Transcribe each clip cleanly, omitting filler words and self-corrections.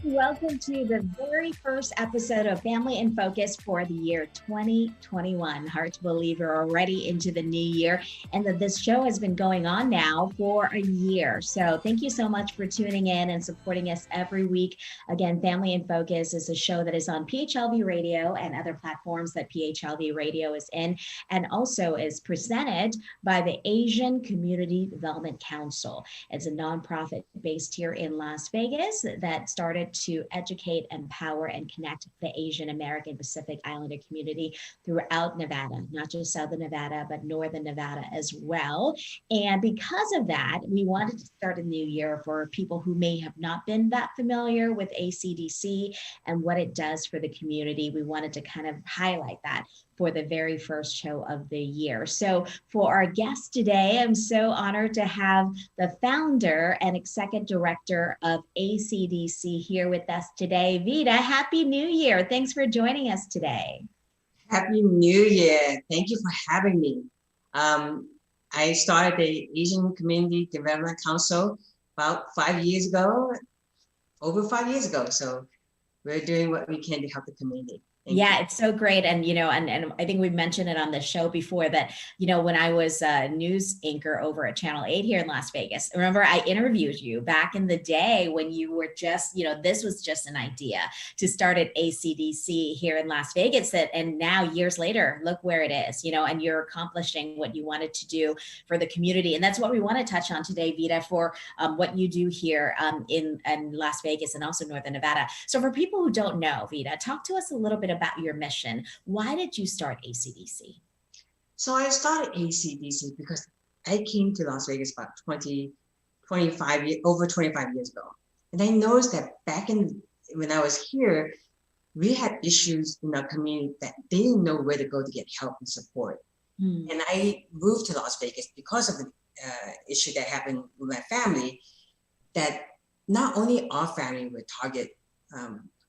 Welcome to the very first episode of Family in Focus for the year 2021. Hard to believe we're already into the new year and that this show has been going on now for a year. So thank you so much for tuning in and supporting us every week. Again, Family in Focus is a show that is on PHLV Radio and other platforms that PHLV Radio is in, and also is presented by the Asian Community Development Council. It's a nonprofit based here in Las Vegas that started to educate, empower, and connect the Asian American Pacific Islander community throughout Nevada, not just Southern Nevada, but Northern Nevada as well. And because of that, we wanted to start a new year for people who may have not been that familiar with ACDC and what it does for the community. We wanted to kind of highlight that for the very first show of the year. So for our guest today, I'm so honored to have the founder and executive director of ACDC here with us today. Vida, Happy New Year. Thanks for joining us today. Happy New Year. Thank you for having me. I started the Asian Community Development Council about 5 years ago, over 5 years ago. So we're doing what we can to help the community. It's so great. And, and I think we've mentioned it on the show before that, when I was a news anchor over at Channel 8 here in Las Vegas, remember I interviewed you back in the day when you were just, this was just an idea to start at ACDC here in Las Vegas. And now years later, look where it is, and you're accomplishing what you wanted to do for the community. And that's what we want to touch on today, Vida, for what you do here in Las Vegas and also Northern Nevada. So for people who don't know, Vida, talk to us a little bit about your mission. Why did you start ACDC? So I started ACDC because I came to Las Vegas about 25 years ago. And I noticed that when I was here, we had issues in our community that they didn't know where to go to get help and support. And I moved to Las Vegas because of the issue that happened with my family, that not only our family were targeted,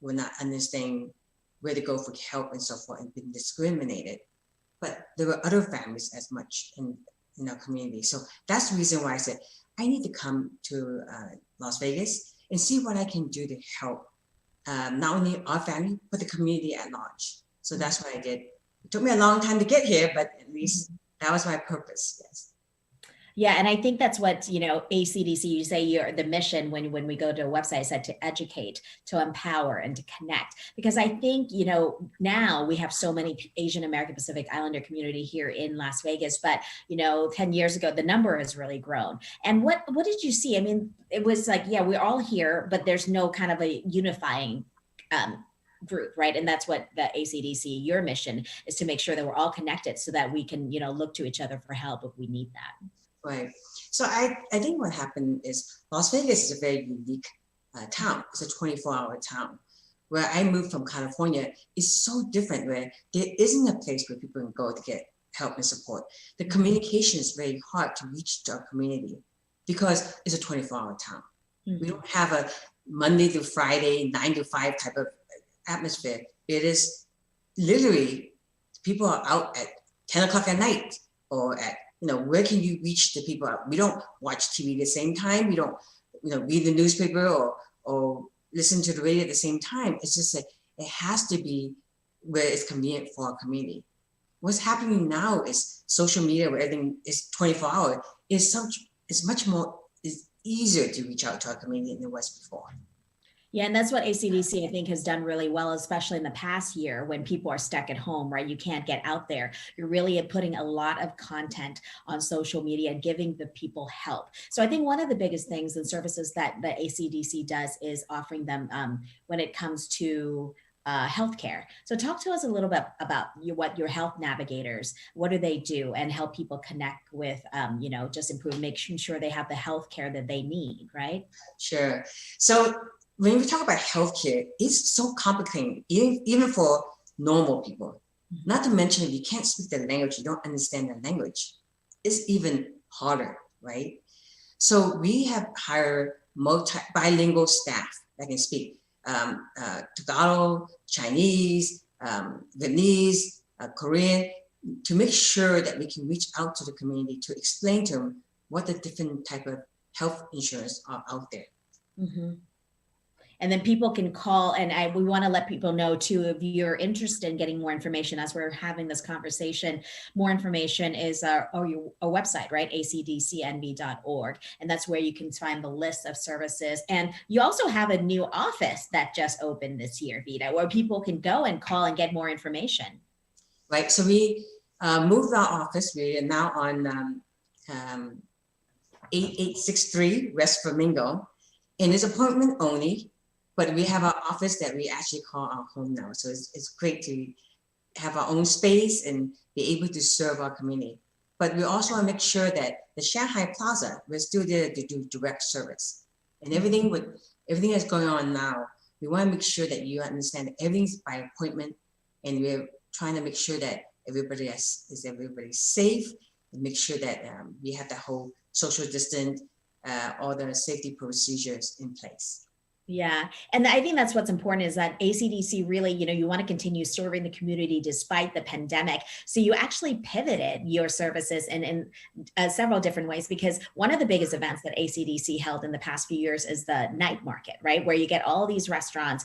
were not understanding where to go for help and so forth and been discriminated, but there were other families as much in our community. So that's the reason why I said, I need to come to Las Vegas and see what I can do to help not only our family, but the community at large. So that's what I did. It took me a long time to get here, but at least that was my purpose, yes. Yeah, and I think that's what, ACDC, you say the mission when we go to a website is that to educate, to empower, and to connect. Because I think, now we have so many Asian American Pacific Islander community here in Las Vegas, but, 10 years ago, the number has really grown. And what did you see? I mean, it was like, yeah, we're all here, but there's no kind of a unifying group, right? And that's what the ACDC, your mission is, to make sure that we're all connected so that we can, look to each other for help if we need that. Right. So I think what happened is Las Vegas is a very unique town. It's a 24-hour town. Where I moved from California is so different, where there isn't a place where people can go to get help and support. The communication is very hard to reach our community because it's a 24-hour town. We don't have a Monday to Friday, 9 to 5 type of atmosphere. It is literally, people are out at 10 o'clock at night or at, where can you reach the people? We don't watch TV at the same time. We don't, read the newspaper or listen to the radio at the same time. It's just that it has to be where it's convenient for our community. What's happening now is social media, where everything is 24 hours, is easier to reach out to our community than it was before. Yeah, and that's what ACDC, I think, has done really well, especially in the past year when people are stuck at home, right? You can't get out there. You're really putting a lot of content on social media, giving the people help. So I think one of the biggest things and services that the ACDC does is offering them when it comes to healthcare. So talk to us a little bit about what your health navigators, what do they do and help people connect with, just improve, making sure they have the healthcare that they need, right? Sure. So when we talk about healthcare, it's so complicated, even for normal people. Not to mention, if you can't speak the language, you don't understand the language, it's even harder, right? So we have hired bilingual staff that can speak Tagalog, Chinese, Vietnamese, Korean, to make sure that we can reach out to the community to explain to them what the different type of health insurance are out there. Mm-hmm. And then people can call, and we want to let people know too, if you're interested in getting more information as we're having this conversation, more information is our website, right? acdcnv.org. And that's where you can find the list of services. And you also have a new office that just opened this year, Vida, where people can go and call and get more information. Right, so we moved our office. We are now on 8863 West Flamingo, and it's appointment only, but we have our office that we actually call our home now. So it's great to have our own space and be able to serve our community. But we also want to make sure that the Shanghai Plaza, we're still there to do direct service. And everything that's going on now, we want to make sure that you understand that everything's by appointment, and we're trying to make sure that everybody is safe, and make sure that we have that whole social distance, all the safety procedures in place. Yeah. And I think that's what's important is that ACDC really, you want to continue serving the community despite the pandemic. So you actually pivoted your services in several different ways, because one of the biggest events that ACDC held in the past few years is the night market, right? Where you get all these restaurants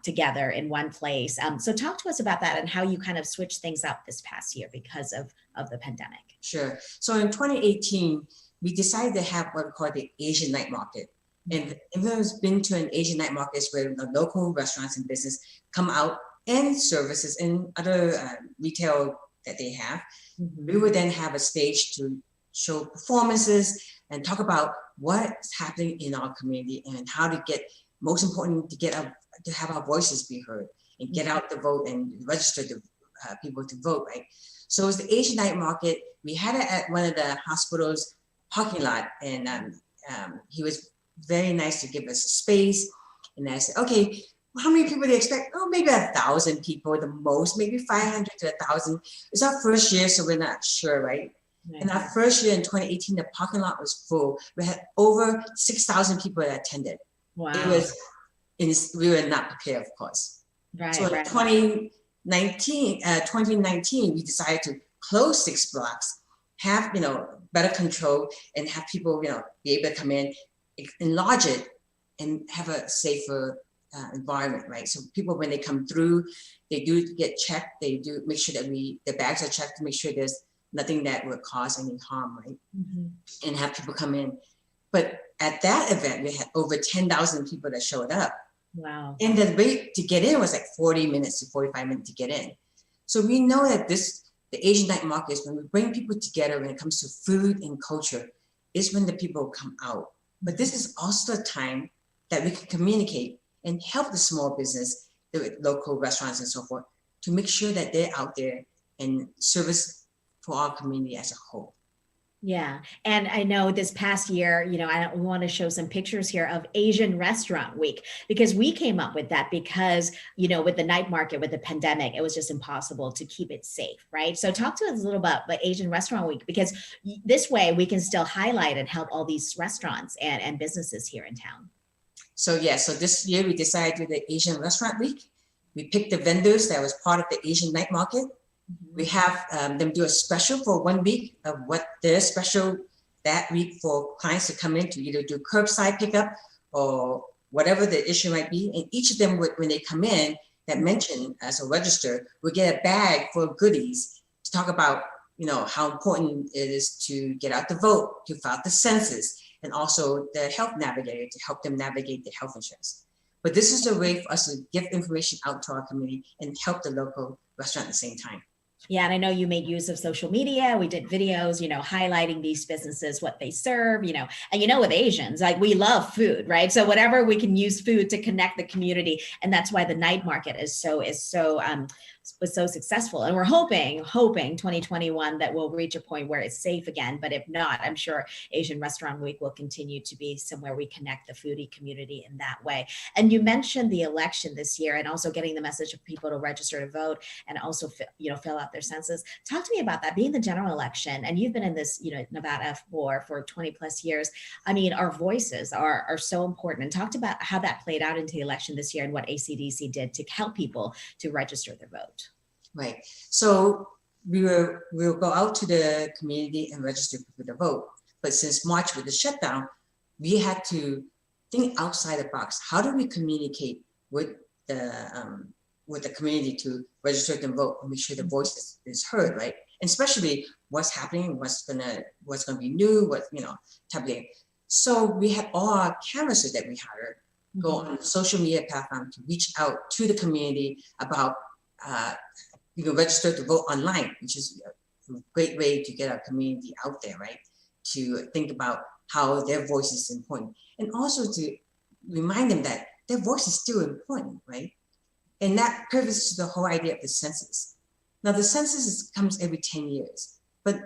together in one place. So talk to us about that and how you kind of switched things up this past year because of the pandemic. Sure. So in 2018, we decided to have what we call the Asian night market. And everyone's been to an Asian night market where the local restaurants and business come out, and services and other retail that they have. Mm-hmm. We would then have a stage to show performances and talk about what's happening in our community and how to get, most important, to have our voices be heard and get out the vote and register the people to vote, right? So it's the Asian night market. We had it at one of the hospital's parking lot, and he was very nice to give us a space. And I said, okay, how many people do you expect? Oh, maybe 1,000 people, the most, maybe 500 to 1,000. It's our first year, so we're not sure, right? Nice. And our first year in 2018, the parking lot was full. We had over 6,000 people that attended. Wow. We were not prepared, of course. Right, so in 2019, we decided to close 6 blocks, have, better control, and have people, be able to come in, enlarge it, and have a safer environment, right? So people, when they come through, they do get checked. They do make sure that the bags are checked to make sure there's nothing that would cause any harm, right? Mm-hmm. And have people come in. But at that event, we had over 10,000 people that showed up. Wow. And the rate to get in was like 40 minutes to 45 minutes to get in. So we know that the Asian night market is when we bring people together when it comes to food and culture, is when the people come out. But this is also a time that we can communicate and help the small business, the local restaurants and so forth, to make sure that they're out there and service for our community as a whole. Yeah. And I know this past year, we want to show some pictures here of Asian Restaurant Week, because we came up with that because, with the night market, with the pandemic, it was just impossible to keep it safe, right? So talk to us a little about the Asian Restaurant Week, because this way we can still highlight and help all these restaurants and businesses here in town. So this year we decided to do the Asian Restaurant Week. We picked the vendors that was part of the Asian night market. We have them do a special for 1 week of what their special that week for clients to come in to either do curbside pickup or whatever the issue might be. And each of them, when they come in, that mention as a register, will get a bag full of goodies to talk about, how important it is to get out the vote, to fill out the census, and also the health navigator to help them navigate the health insurance. But this is a way for us to give information out to our community and help the local restaurant at the same time. Yeah. And I know you made use of social media. We did videos, highlighting these businesses, what they serve, and with Asians, like, we love food, right? So whatever we can use food to connect the community. And that's why the night market was so successful. And we're hoping 2021 that we'll reach a point where it's safe again. But if not, I'm sure Asian Restaurant Week will continue to be somewhere we connect the foodie community in that way. And you mentioned the election this year and also getting the message of people to register to vote and also, fill out their census. Talk to me about that, being the general election. And you've been in this, Nevada for 20 plus years. I mean, our voices are so important. And talked about how that played out into the election this year and what ACDC did to help people to register their vote. Right. So we'll go out to the community and register people to vote. But since March with the shutdown, we had to think outside the box. How do we communicate with the community to register and vote and make sure the voice is heard, right? And especially what's happening, what's gonna be new, what type of thing. So we had all our canvassers that we hired go on the social media platform to reach out to the community about register to vote online, which is a great way to get our community out there, right? To think about how their voice is important, and also to remind them that their voice is still important, right? And that pivots to the whole idea of the census. Now, the census comes every 10 years, but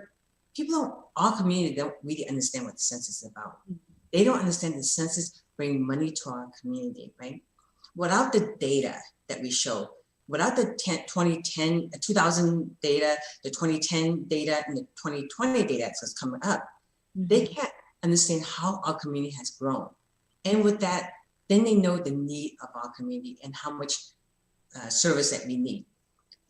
our community don't really understand what the census is about. They don't understand the census bring money to our community, right? Without the data that we show, without the 2000 data, the 2010 data, and the 2020 data that's coming up, they can't understand how our community has grown. And with that, then they know the need of our community and how much service that we need.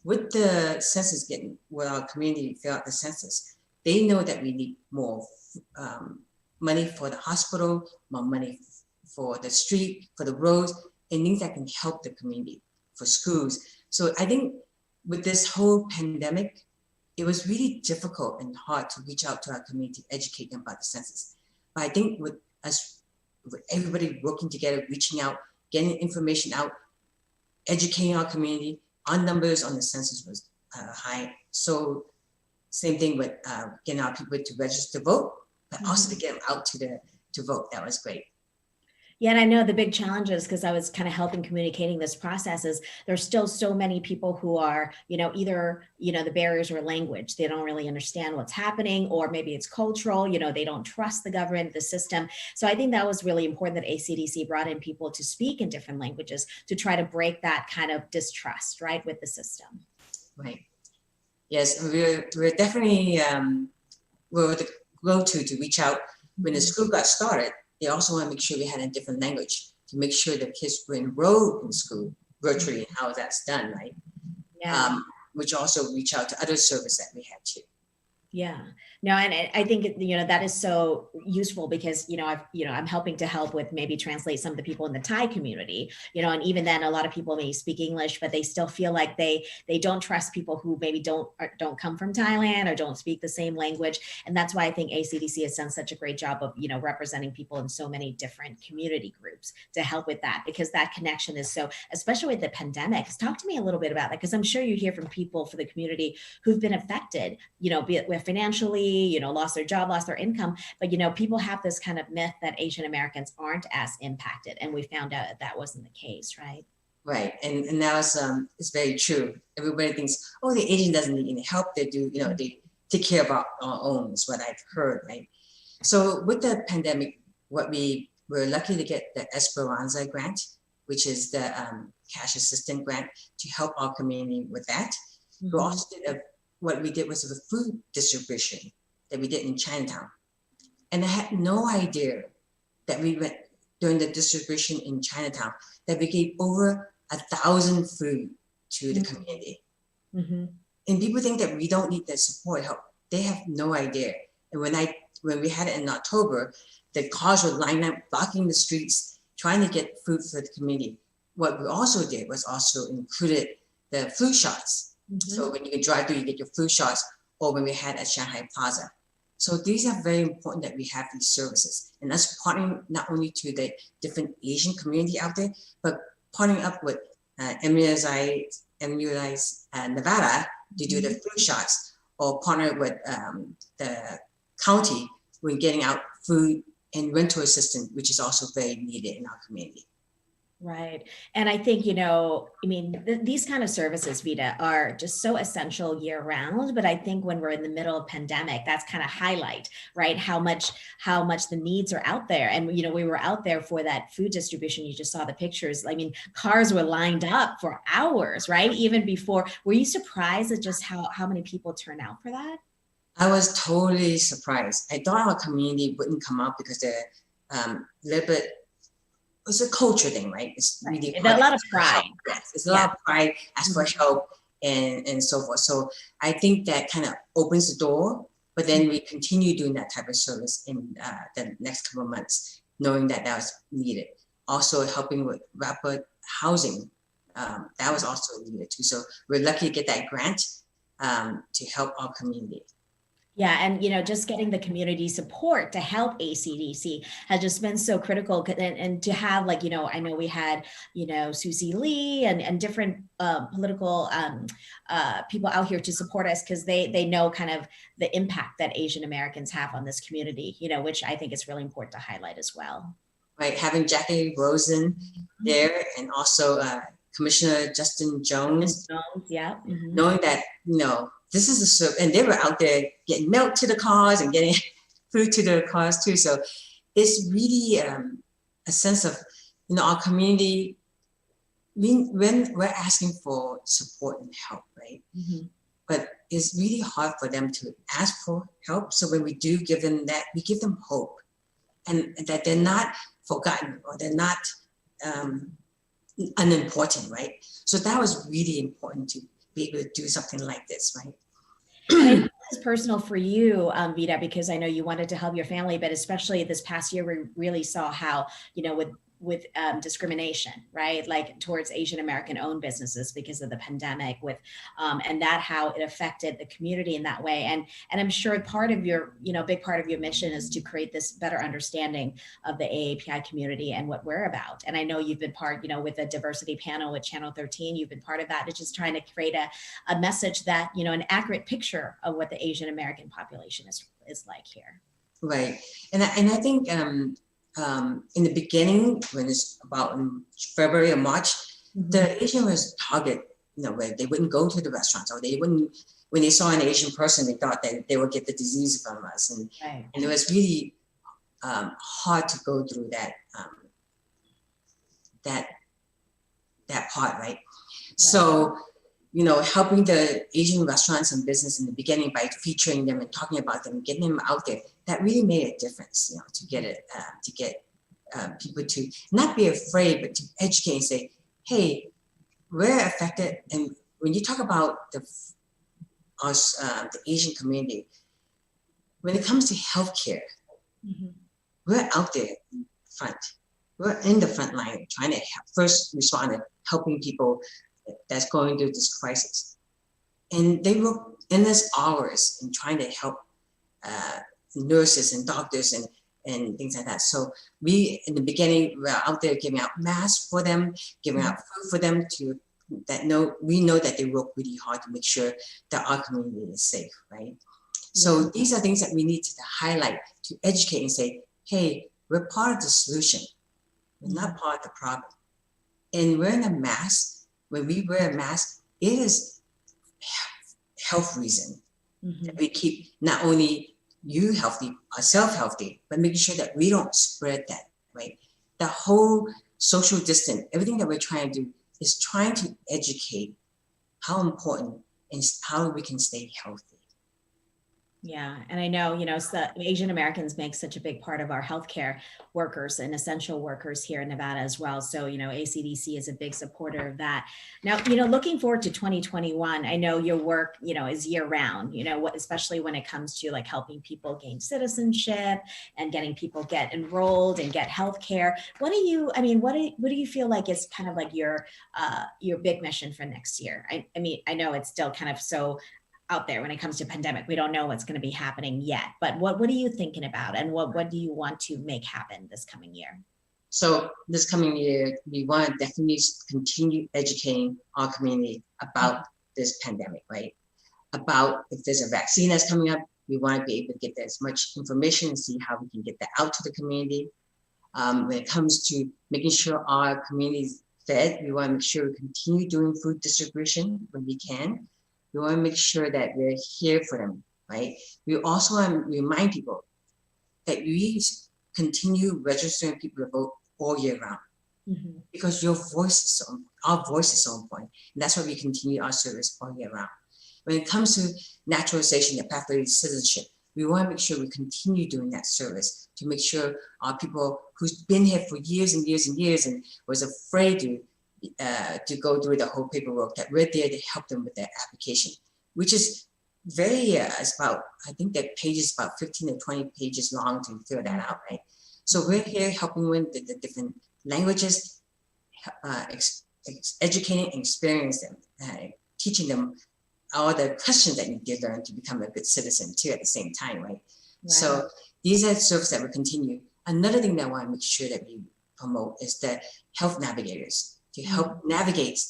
With the census with our community fill out the census, they know that we need more money for the hospital, more money for the street, for the roads, and things that can help the community, for schools. So I think with this whole pandemic, it was really difficult and hard to reach out to our community, educate them about the census. But I think with everybody working together, reaching out, getting information out, educating our community, our numbers on the census was high. So same thing with getting our people to register to vote, but also to get them out to vote. That was great. Yeah, and I know the big challenges, because I was kind of helping communicating this process, is there's still so many people who are, either, the barriers are language. They don't really understand what's happening, or maybe it's cultural, they don't trust the government, the system. So I think that was really important that ACDC brought in people to speak in different languages to try to break that kind of distrust, right, with the system. Right. Yes, we're definitely we're the go-to reach out. When the school got started, they also want to make sure we had a different language to make sure the kids were enrolled in school virtually and how that's done, right? Yeah. Which also reach out to other services that we had too. Yeah, no, and I think, that is so useful, because, I'm helping to help with maybe translate some of the people in the Thai community, and even then a lot of people may speak English, but they still feel like they don't trust people who maybe don't come from Thailand or don't speak the same language. And that's why I think ACDC has done such a great job of, representing people in so many different community groups to help with that, because that connection is so, especially with the pandemic. Talk to me a little bit about that, because I'm sure you hear from people for the community who've been affected, be it with financially, lost their job, lost their income. But, people have this kind of myth that Asian Americans aren't as impacted. And we found out that wasn't the case, right? Right. And now it's very true. Everybody thinks, oh, the Asian doesn't need any help. They do, they take care of our own, is what I've heard, right? So with the pandemic, what we were lucky to get the Esperanza grant, which is the cash assistance grant to help our community with that. We also did what we did was a food distribution that we did in Chinatown. And I had no idea that we went during the distribution in Chinatown, that we gave over 1,000 food to the community. And people think that we don't need that support help. They have no idea. And when we had it in October, the cars were lined up, blocking the streets, trying to get food for the community. What we also did was also included the flu shots. So when you can drive through, you get your flu shots, or when we had at Shanghai Plaza. So these are very important that we have these services. And that's partnering not only to the different Asian community out there, but partnering up with Immunize Nevada to do the flu shots, or partner with the county when getting out food and rental assistance, which is also very needed in our community. Right. And I think, these kind of services, Vida, are just so essential year round. But I think when we're in the middle of pandemic, that's kind of highlight, right? How much the needs are out there. And, we were out there for that food distribution. You just saw the pictures. I mean, cars were lined up for hours, right? Even before. Were you surprised at just how many people turn out for that? I was totally surprised. I thought our community wouldn't come out because they're a little bit, it's a culture thing, right? It's really a lot of pride. Yes, it's a lot of pride, ask for help and so forth. So I think that kind of opens the door, but then we continue doing that type of service in the next couple of months. knowing that that was needed. Also helping with rapid housing, that was also needed too. So we're lucky to get that grant to help our community. Yeah, and just getting the community support to help ACDC has just been so critical. And to have I know we had Susie Lee and different political people out here to support us, because they know kind of the impact that Asian Americans have on this community, which I think is really important to highlight as well. Right, having Jackie Rosen there, and also Commissioner Justin Jones. Yeah. Knowing that, this is and they were out there getting milk to the cars and getting food to the cars too. So it's really a sense of, our community, when we're asking for support and help, right? But it's really hard for them to ask for help. So when we do give them that, we give them hope, and that they're not forgotten, or they're not unimportant, right? So that was really important to be able to do something like this, right? It's personal for you, Vida, because I know you wanted to help your family, but especially this past year, we really saw how, with discrimination, right? Like towards Asian American owned businesses because of the pandemic, and that how it affected the community in that way. And I'm sure part of your, big part of your mission is to create this better understanding of the AAPI community and what we're about. And I know you've been part, with the diversity panel with Channel 13, you've been part of that. It's just trying to create a message that, an accurate picture of what the Asian American population is like here. Right. And I think, in the beginning, when it's about in February or March, the Asian was target, where they wouldn't go to the restaurants, or they wouldn't, when they saw an Asian person, they thought that they would get the disease from us. And, and it was really hard to go through that part, right? So, helping the Asian restaurants and business in the beginning by featuring them and talking about them, getting them out there, that really made a difference, to get it, to get people to not be afraid, but to educate and say, hey, we're affected. And when you talk about the Asian community, when it comes to healthcare, we're out there in front. We're in the front line trying to first respond to helping people that's going through this crisis. And they work endless hours in trying to help nurses and doctors and things like that. So we, in the beginning, we're out there giving out masks for them, giving out food for them we know that they work really hard to make sure that our community is safe, right? So these are things that we need to highlight, to educate and say, hey, we're part of the solution. We're not part of the problem. And wearing a mask, when we wear a mask, it is health reason that we keep not only you healthy, ourselves healthy, but making sure that we don't spread that, right? The whole social distance, everything that we're trying to do is trying to educate how important and how we can stay healthy. Yeah. And I know, so Asian Americans make such a big part of our healthcare workers and essential workers here in Nevada as well. So, ACDC is a big supporter of that. Now, looking forward to 2021, I know your work, is year round, especially when it comes to like helping people gain citizenship and getting people get enrolled and get healthcare. What do you feel like is kind of like your big mission for next year? I know it's still kind of so out there when it comes to pandemic. We don't know what's going to be happening yet, but what are you thinking about, and what do you want to make happen this coming year? So this coming year, we want to definitely continue educating our community about this pandemic, right? About if there's a vaccine that's coming up, we want to be able to get as much information and see how we can get that out to the community. When it comes to making sure our community is fed, we want to make sure we continue doing food distribution when we can. We want to make sure that we're here for them, right? We also want to remind people that we continue registering people to vote all year round, because our voice is so important. And that's why we continue our service all year round. When it comes to naturalization, the pathway to citizenship, we want to make sure we continue doing that service to make sure our people who's been here for years and years and years and was afraid to go through the whole paperwork, that we're there to help them with their application, which is very, it's about, I think that page is about 15 to 20 pages long to fill that out, right? So we're here helping with the different languages, educating and experiencing them, teaching them all the questions that you did learn to become a good citizen too at the same time, right? So these are services that will continue. Another thing that I want to make sure that we promote is the health navigators to help navigate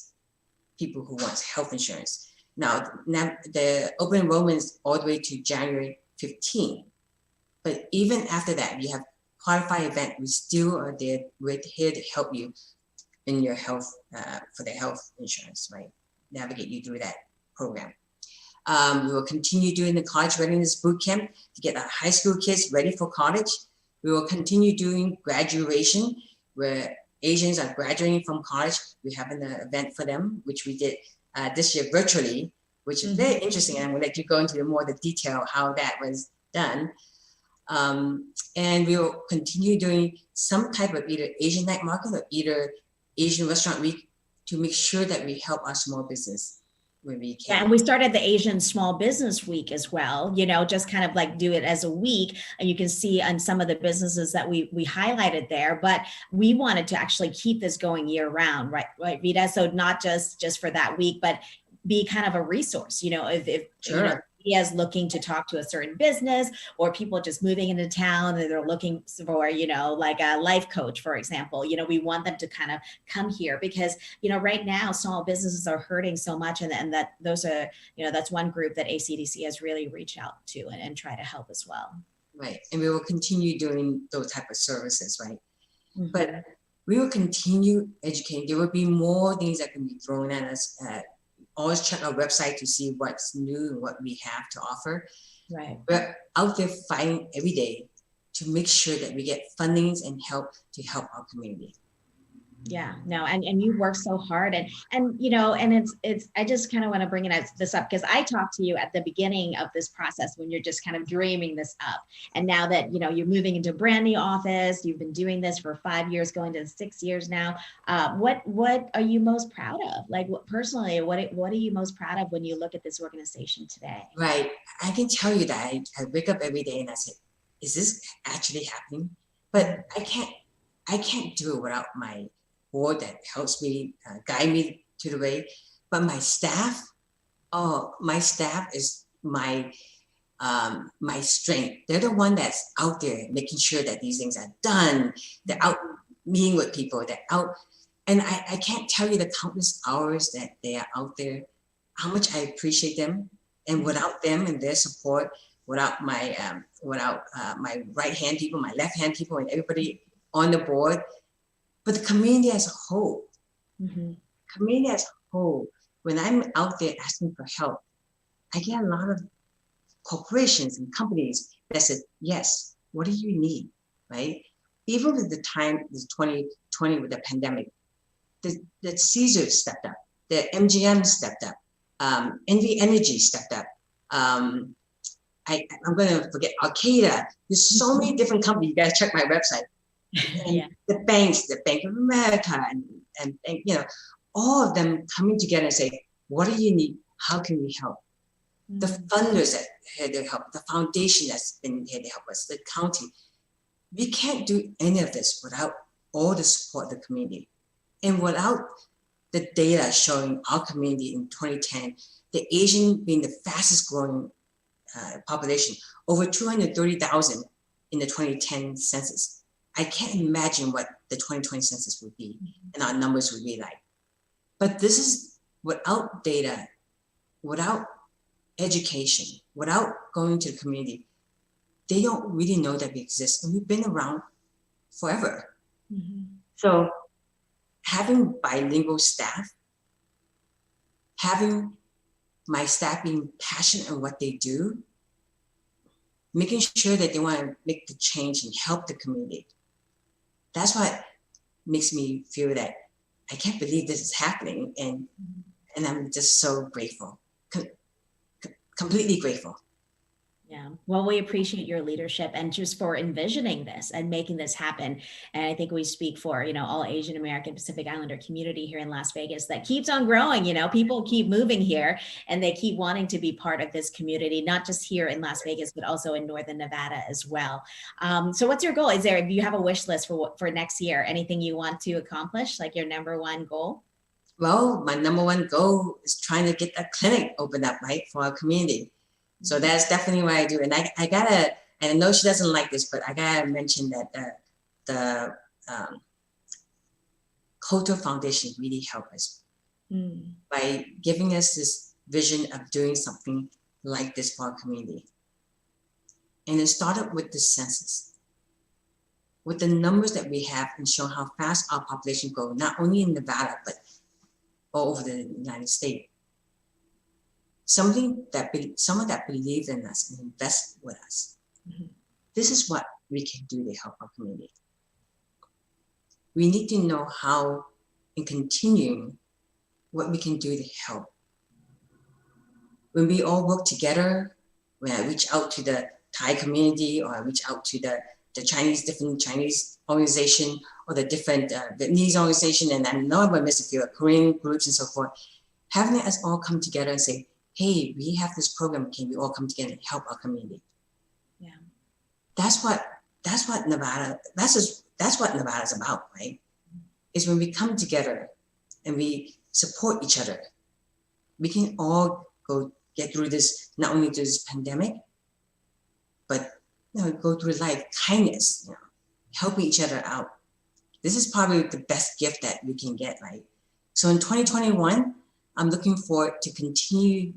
people who want health insurance. Now, the open enrollment is all the way to January 15. But even after that, we have qualified event. We still are there. We're here to help you in your health, for the health insurance, right? Navigate you through that program. We will continue doing the college readiness boot camp to get our high school kids ready for college. We will continue doing graduation where Asians are graduating from college. We have an event for them, which we did this year virtually, which is very interesting. And I'm gonna let you go into more the detail how that was done. And we will continue doing some type of either Asian night market or either Asian restaurant week to make sure that we help our small business when we can. Yeah, and we started the Asian Small Business Week as well, you know, just kind of like do it as a week. And you can see on some of the businesses that we highlighted there, but we wanted to actually keep this going year round, right, Vida? So not just for that week, but be kind of a resource, you know, if Sure. you know, is looking to talk to a certain business or people just moving into town and they're looking for, you know, like a life coach, for example, you know, we want them to kind of come here because, you know, right now small businesses are hurting so much. And that those are, you know, that's one group that ACDC has really reached out to and try to help as well. Right. And we will continue doing those type of services, right? But we will continue educating. There will be more things that can be thrown at us. Always check our website to see what's new and what we have to offer. Right. We're out there fighting every day to make sure that we get fundings and help to help our community. Yeah, no, and you work so hard and you know, and it's I just kind of want to bring this up because I talked to you at the beginning of this process when you're just kind of dreaming this up. And now that, you know, you're moving into a brand new office, you've been doing this for 5 years, going to 6 years now. What are you most proud of? Like personally, what are you most proud of when you look at this organization today? Right. I can tell you that I wake up every day and I say, is this actually happening? But I can't do it without my board that helps me guide me to the way. But my staff is my strength. They're the one that's out there making sure that these things are done. They're out meeting with people. They're out, and I can't tell you the countless hours that they are out there, how much I appreciate them. And without them and their support, without my right hand people, my left hand people, and everybody on the board, but the community as a whole, community as a whole, when I'm out there asking for help, I get a lot of corporations and companies that said, yes, what do you need, right? Even with the time, this 2020 with the pandemic, the Caesars stepped up, the MGM stepped up, NV Energy stepped up. I'm going to forget Al-Qaeda. There's so many different companies. You guys check my website. And the banks, the Bank of America, and you know, all of them coming together and say, what do you need? How can we help? The funders that had to help, the foundation that's been here to help us, the county. We can't do any of this without all the support of the community. And without the data showing our community in 2010, the Asian being the fastest growing population, over 230,000 in the 2010 census. I can't imagine what the 2020 census would be and our numbers would be like. But this is without data, without education, without going to the community. They don't really know that we exist, and we've been around forever. So having bilingual staff, having my staff being passionate in what they do, making sure that they want to make the change and help the community. That's what makes me feel that I can't believe this is happening, and I'm just so grateful, completely grateful. Yeah. Well, we appreciate your leadership and just for envisioning this and making this happen. And I think we speak for, all Asian American Pacific Islander community here in Las Vegas that keeps on growing. People keep moving here and they keep wanting to be part of this community, not just here in Las Vegas, but also in Northern Nevada as well. So what's your goal? Do you have a wish list for next year? Anything you want to accomplish, like your number one goal? Well, my number one goal is trying to get a clinic opened up, right, for our community. So that's definitely what I do. And I gotta, and I know she doesn't like this, but I gotta mention that the Cultural Foundation really helped us by giving us this vision of doing something like this for our community. And it started with the census. With the numbers that we have and show how fast our population grows, not only in Nevada, but all over the United States. Someone that believes in us and invests with us. This is what we can do to help our community. We need to know how, in continuing, what we can do to help. When we all work together, when I reach out to the Thai community, or I reach out to the different Chinese organization, or the different Vietnamese organization, and I know I'm going to miss a few Korean groups and so forth, having us all come together and say, hey, we have this program, can we all come together and help our community? Yeah. That's what Nevada, that's what Nevada is about, right? Is when we come together and we support each other, we can all get through this, not only through this pandemic, but go through life, kindness, helping each other out. This is probably the best gift that we can get, right? So in 2021, I'm looking forward to continue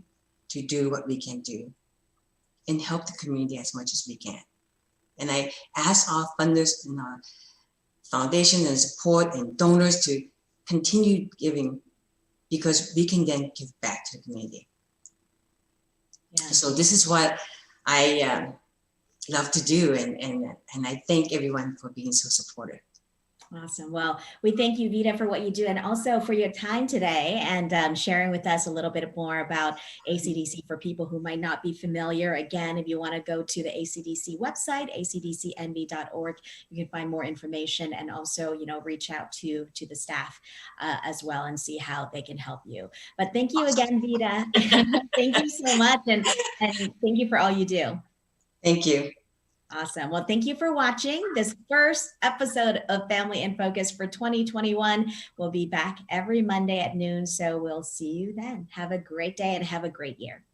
to do what we can do and help the community as much as we can. And I ask our funders and our foundation and support and donors to continue giving, because we can then give back to the community. Yeah. So this is what I love to do, and I thank everyone for being so supportive. Awesome. Well, we thank you, Vida, for what you do and also for your time today and sharing with us a little bit more about ACDC for people who might not be familiar. Again, if you want to go to the ACDC website, acdcnv.org, you can find more information and also, reach out to the staff as well and see how they can help you. But thank you again, Vida. Thank you so much. And thank you for all you do. Thank you. Awesome. Well, thank you for watching this first episode of Family in Focus for 2021. We'll be back every Monday at noon. So we'll see you then. Have a great day and have a great year.